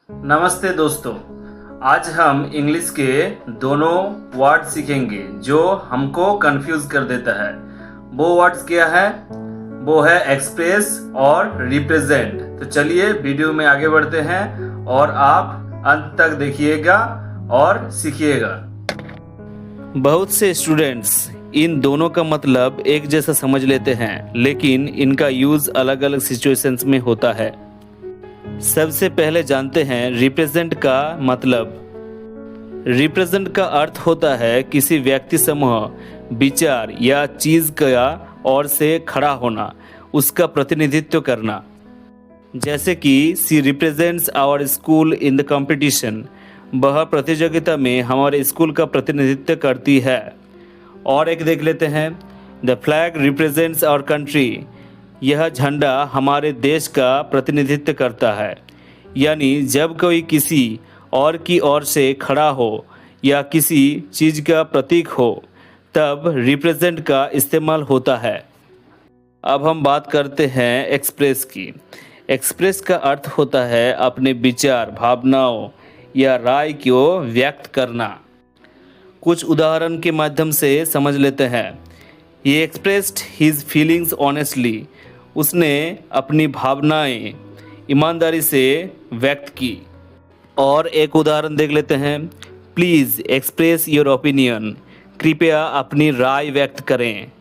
नमस्ते दोस्तों। आज हम इंग्लिश के दोनों वर्ड सीखेंगे जो हमको कंफ्यूज कर देता है। वो वर्ड्स क्या है? वो है एक्सप्रेस और रिप्रेजेंट। तो चलिए वीडियो में आगे बढ़ते हैं और आप अंत तक देखिएगा और सीखिएगा। बहुत से स्टूडेंट्स इन दोनों का मतलब एक जैसा समझ लेते हैं, लेकिन इनका यूज अलग अलग सिचुएशंस में होता है। सबसे पहले जानते हैं रिप्रेजेंट का मतलब। रिप्रेजेंट का अर्थ होता है किसी व्यक्ति, समूह, विचार या चीज का ओर से खड़ा होना, उसका प्रतिनिधित्व करना। जैसे कि she represents our school in the competition, वह प्रतियोगिता में हमारे स्कूल का प्रतिनिधित्व करती है। और एक देख लेते हैं, the flag represents our country, यह झंडा हमारे देश का प्रतिनिधित्व करता है। यानी जब कोई किसी और की ओर से खड़ा हो या किसी चीज़ का प्रतीक हो, तब रिप्रेजेंट का इस्तेमाल होता है। अब हम बात करते हैं एक्सप्रेस की। एक्सप्रेस का अर्थ होता है अपने विचार, भावनाओं या राय को व्यक्त करना। कुछ उदाहरण के माध्यम से समझ लेते हैं। ही एक्सप्रेस्ड हिज फीलिंग्स ऑनेस्टली, उसने अपनी भावनाएं ईमानदारी से व्यक्त की। और एक उदाहरण देख लेते हैं, प्लीज़ एक्सप्रेस योर ओपिनियन, कृपया अपनी राय व्यक्त करें।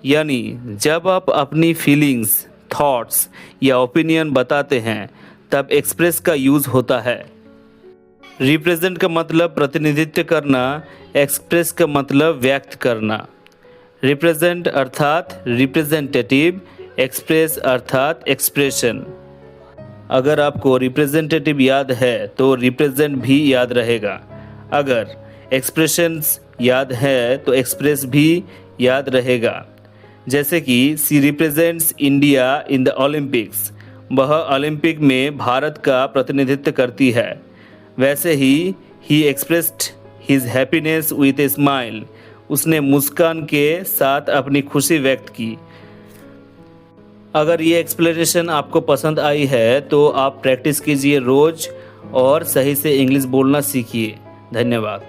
यानी जब आप अपनी फीलिंग्स, थॉट्स या ओपिनियन बताते हैं, तब एक्सप्रेस का यूज़ होता है। रिप्रेजेंट का मतलब प्रतिनिधित्व करना, एक्सप्रेस का मतलब व्यक्त करना। रिप्रेजेंट अर्थात रिप्रेजेंटेटिव, एक्सप्रेस अर्थात एक्सप्रेशन। अगर आपको रिप्रेजेंटेटिव याद है तो रिप्रेजेंट भी याद रहेगा। अगर एक्सप्रेशंस याद है तो एक्सप्रेस भी याद रहेगा। जैसे कि she represents India in the Olympics, वह ओलंपिक में भारत का प्रतिनिधित्व करती है। वैसे ही expressed his happiness with a smile, उसने मुस्कान के साथ अपनी खुशी व्यक्त की। अगर ये एक्सप्लेनेशन आपको पसंद आई है तो आप प्रैक्टिस कीजिए रोज़ और सही से इंग्लिश बोलना सीखिए। धन्यवाद।